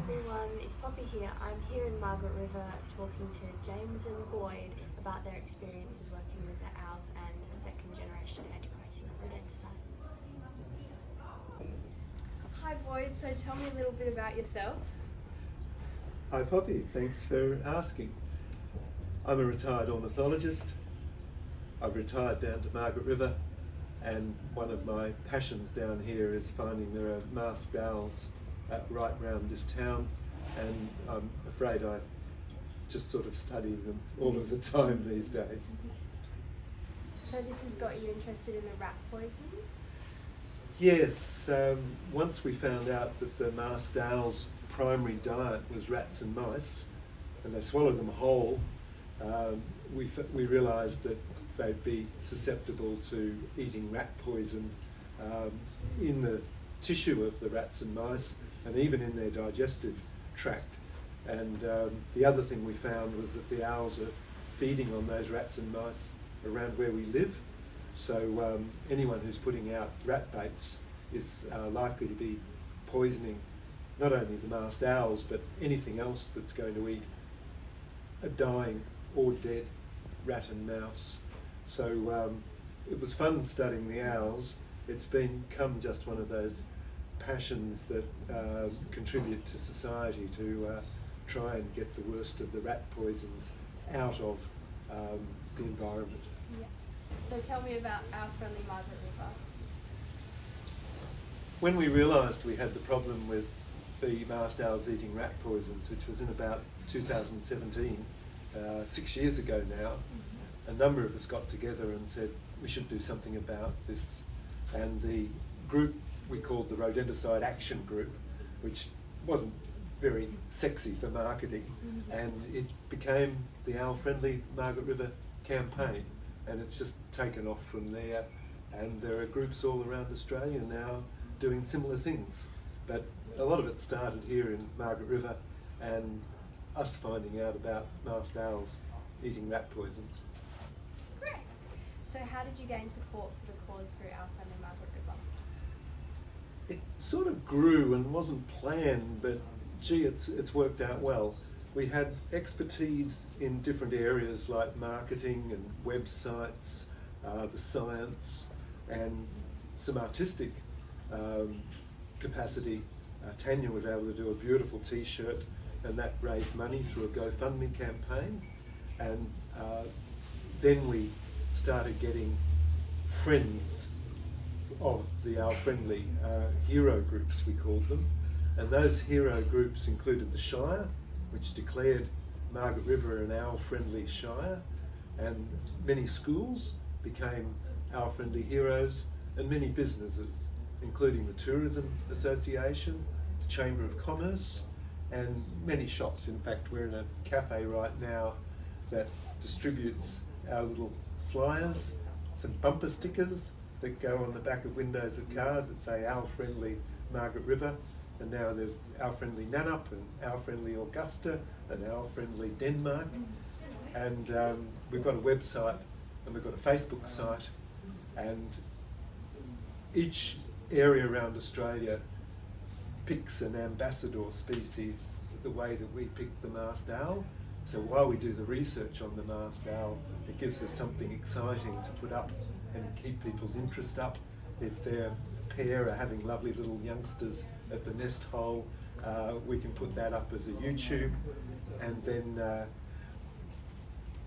everyone, it's Poppy here. I'm here in Margaret River talking to James and Boyd about their experiences working with the owls and second generation anticoagulant rodenticide. Hi Boyd, so tell me a little bit about yourself. Hi Poppy, thanks for asking. I'm a retired ornithologist. I've retired down to Margaret River, and one of my passions down here is finding there are masked owls right round this town, and I'm afraid I just sort of study them all of the time these days. So this has got you interested in the rat poisons? Yes, once we found out that the masked owl's primary diet was rats and mice, and they swallow them whole, we realised that they'd be susceptible to eating rat poison in the tissue of the rats and mice, and even in their digestive tract. And the other thing we found was that the owls are feeding on those rats and mice around where we live. So anyone who's putting out rat baits is likely to be poisoning not only the masked owls, but anything else that's going to eat a dying or dead rat and mouse. So it was fun studying the owls. It's become just one of those passions that contribute to society to try and get the worst of the rat poisons out of the environment. Yeah. So tell me about our friendly Margaret River. When we realised we had the problem with the masked owls eating rat poisons, which was in about 2017, 6 years ago now, a number of us got together and said we should do something about this. And the group we called the Rodenticide Action Group, which wasn't very sexy for marketing, and it became the Owl Friendly Margaret River campaign, and it's just taken off from there, and there are groups all around Australia now doing similar things. But a lot of it started here in Margaret River and us finding out about masked owls eating rat poisons. Great. So how did you gain support for the cause through our friendly Margaret River? It sort of grew and wasn't planned, but gee, it's worked out well. We had expertise in different areas like marketing and websites, the science, and some artistic capacity. Tanya was able to do a beautiful t-shirt, and that raised money through a GoFundMe campaign. And then we started getting friends of the Owl Friendly hero groups, we called them. And those hero groups included the Shire, which declared Margaret River an Owl Friendly Shire, and many schools became Owl Friendly heroes, and many businesses, including the Tourism Association, the Chamber of Commerce, and many shops. In fact, we're in a cafe right now that distributes our little flyers, some bumper stickers that go on the back of windows of cars that say Owl Friendly Margaret River. And now there's Owl Friendly Nannup and Owl Friendly Augusta and Owl Friendly Denmark. And we've got a website and we've got a Facebook site, and each area around Australia picks an ambassador species the way that we pick the masked owl. So while we do the research on the masked owl, it gives us something exciting to put up and keep people's interest up. If their pair are having lovely little youngsters at the nest hole, we can put that up as a YouTube, and then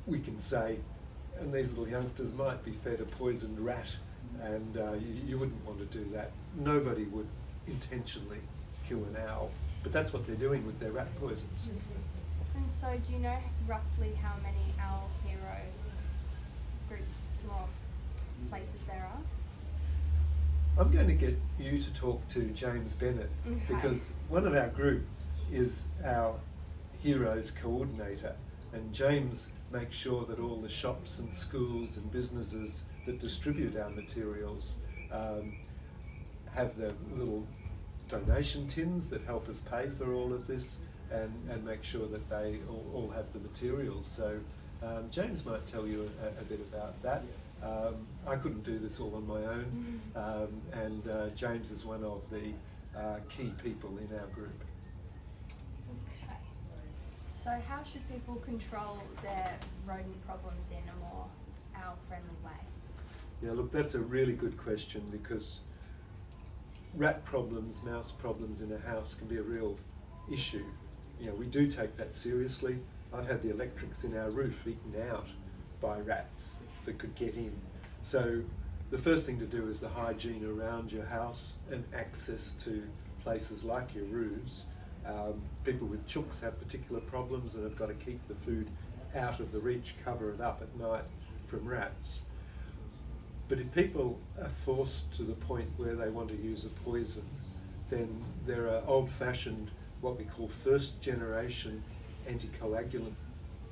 we can say, and these little youngsters might be fed a poisoned rat, and you wouldn't want to do that. Nobody would intentionally kill an owl, but that's what they're doing with their rat poisons. And so do you know roughly how many owl hero groups or places there are? I'm going to get you to talk to James Bennett, Okay. because one of our group is our Heroes coordinator, and James makes sure that all the shops and schools and businesses that distribute our materials have the little donation tins that help us pay for all of this, and make sure that they all have the materials. So James might tell you a bit about that. I couldn't do this all on my own, and James is one of the key people in our group. So how should people control their rodent problems in a more owl-friendly way? Yeah, look, that's a really good question, because rat problems, mouse problems in a house can be a real issue. You know, we do take that seriously. I've had the electrics in our roof eaten out by rats that could get in. So the first thing to do is the hygiene around your house and access to places like your roofs. People with chooks have particular problems and have got to keep the food out of the reach, cover it up at night from rats. But if people are forced to the point where they want to use a poison, then there are old-fashioned, what we call first-generation anticoagulant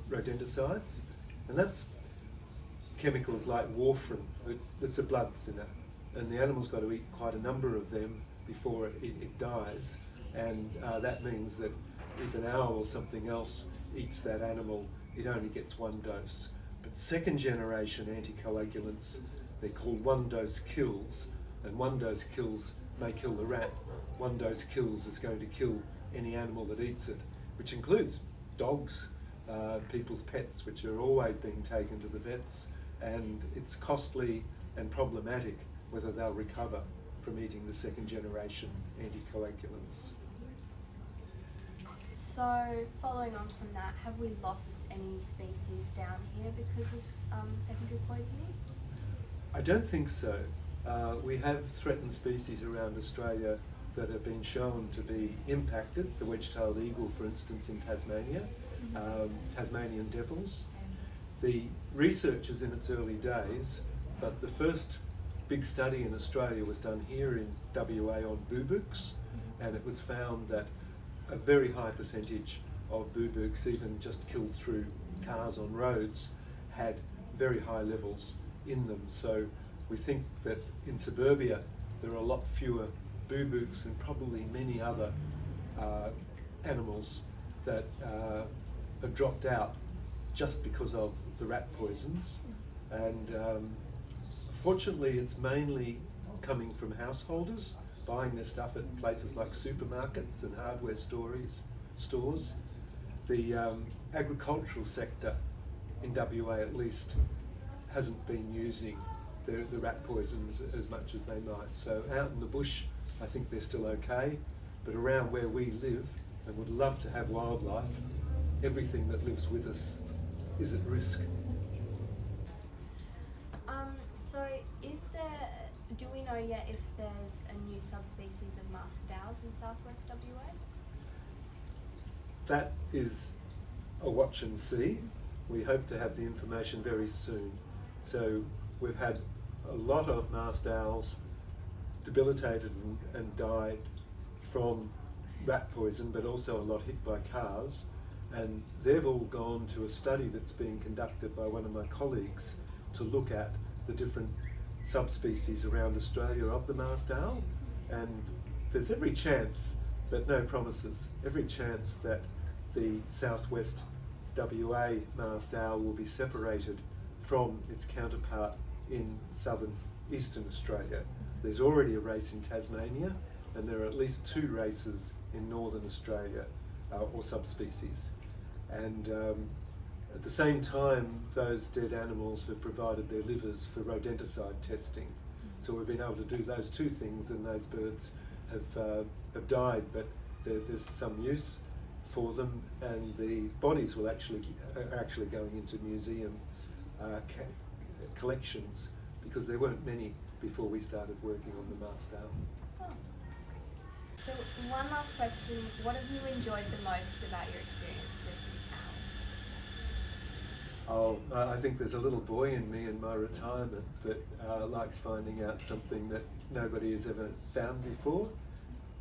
rodenticides, and that's chemicals like warfarin. It's a blood thinner, and the animal's got to eat quite a number of them before it dies, and that means that if an owl or something else eats that animal, it only gets one dose. But second-generation anticoagulants, they're called one-dose kills, and one dose kills may kill the rat. One dose kills is going to kill any animal that eats it, which includes dogs, people's pets, which are always being taken to the vets, and it's costly and problematic whether they'll recover from eating the second-generation anticoagulants. So, following on from that, have we lost any species down here because of secondary poisoning? I don't think so. We have threatened species around Australia that have been shown to be impacted. The wedge-tailed eagle, for instance, in Tasmania, Tasmanian devils. The research is in its early days, but the first big study in Australia was done here in WA on booboos, and it was found that a very high percentage of booboos, even just killed through cars on roads, had very high levels in them. So we think that in suburbia there are a lot fewer booboos and probably many other animals that have dropped out just because of the rat poisons. And fortunately it's mainly coming from householders buying their stuff at places like supermarkets and hardware stores. The agricultural sector in WA at least hasn't been using the rat poisons as much as they might. So out in the bush I think they're still okay, but around where we live and would love to have wildlife, everything that lives with us is at risk. So do we know yet if there's a new subspecies of masked owls in southwest WA? That is a watch and see. We hope to have the information very soon. So we've had a lot of masked owls debilitated and died from rat poison, but also a lot hit by cars. And they've all gone to a study that's being conducted by one of my colleagues to look at the different subspecies around Australia of the masked owl. And there's every chance, but no promises, every chance that the southwest WA masked owl will be separated from its counterpart in southern eastern Australia. There's already a race in Tasmania, and there are at least 2 races in northern Australia, or subspecies. And at the same time, those dead animals have provided their livers for rodenticide testing. So we've been able to do those 2 things, and those birds have died, but there's some use for them, and the bodies are actually going into museum collections, because there weren't many before we started working on the masked owl. Oh. So one last question, what have you enjoyed the most about your experience with these owls? Oh, I think there's a little boy in me in my retirement that likes finding out something that nobody has ever found before.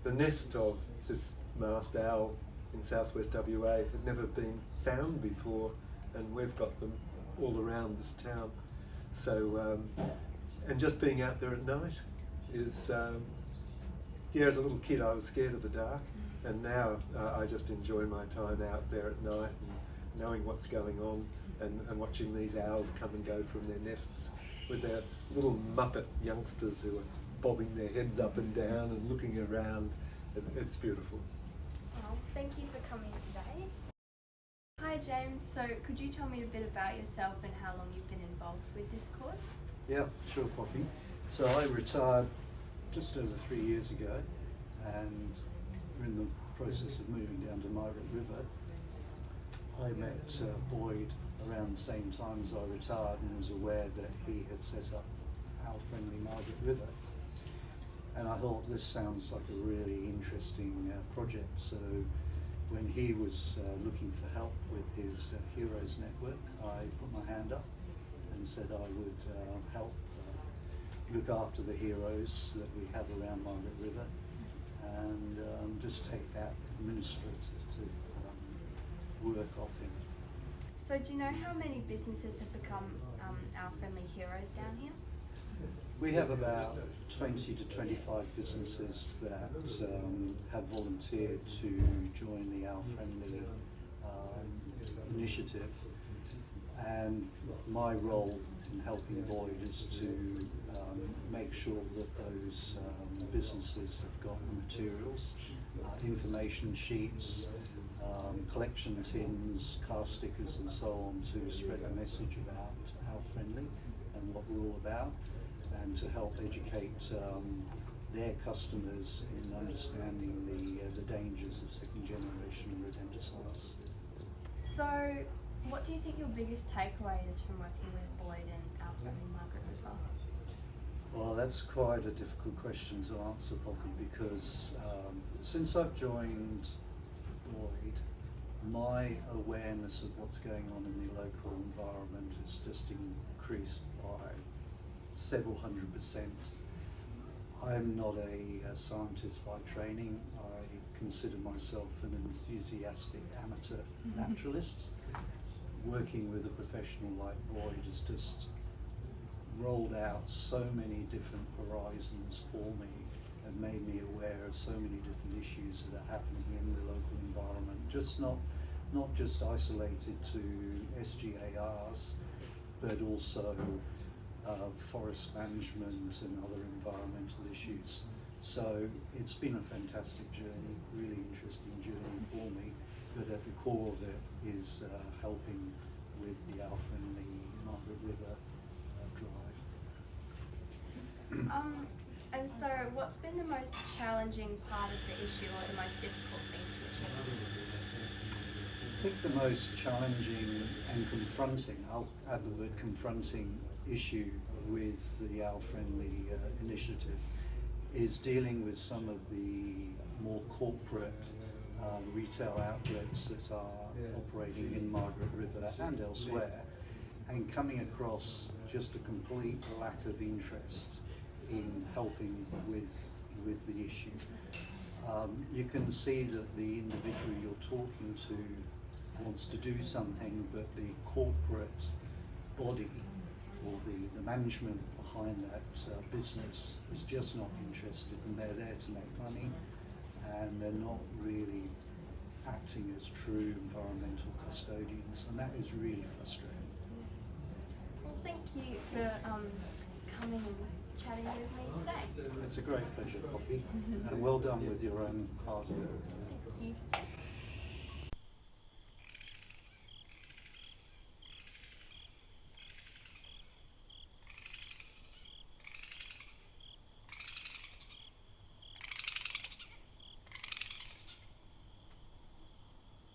The nest of this masked owl in southwest WA had never been found before, and we've got them all around this town. So, and just being out there at night is, yeah, as a little kid I was scared of the dark, and now I just enjoy my time out there at night and knowing what's going on, and watching these owls come and go from their nests with their little muppet youngsters who are bobbing their heads up and down and looking around. It's beautiful. Well, thank you for coming today. Hi James, so could you tell me a bit about yourself and how long you've been involved with this course? Yeah, sure, Poppy. So I retired just over 3 years ago, and we're in the process of moving down to Margaret River. I met Boyd around the same time as I retired and was aware that he had set up Owl Friendly Margaret River. And I thought this sounds like a really interesting project. So when he was looking for help with his Heroes Network, I put my hand up and said I would help look after the heroes that we have around Margaret River, and just take that administrative work off him. So do you know how many businesses have become Owl Friendly Heroes down here? We have about 20 to 25 businesses that have volunteered to join the Owl Friendly initiative, and my role in helping Boyd is to make sure that those businesses have got the materials, information sheets, collection tins, car stickers and so on, to spread the message about Owl Friendly and what we're all about, and to help educate their customers in understanding the dangers of second generation rodenticides. So what do you think your biggest takeaway is from working with Boyd and Owl Friendly Margaret River? Well, that's quite a difficult question to answer, Poppy, because since I've joined Boyd, my awareness of what's going on in the local environment has just increased by several 100%. I'm not a scientist by training. I consider myself an enthusiastic amateur naturalist. Working with a professional like Boyd has just rolled out so many different horizons for me and made me aware of so many different issues that are happening in the local environment, just not just isolated to SGARs, but also forest management and other environmental issues. So it's been a fantastic journey, really interesting journey for me, but at the core of it is helping with the Owl Friendly Margaret River drive. And so what's been the most challenging part of the issue, or the most difficult thing to achieve? I think the most challenging and confronting, I'll add the word confronting, issue with the Owl Friendly initiative is dealing with some of the more corporate retail outlets that are operating in Margaret River and elsewhere, and coming across just a complete lack of interest in helping with the issue. You can see that the individual you're talking to wants to do something, but the corporate body or the management behind that business is just not interested, and they're there to make money, and they're not really acting as true environmental custodians, and that is really frustrating. Well, thank you for coming and chatting with me today. It's a great pleasure, Poppy, and well done with your own hard work. Thank you.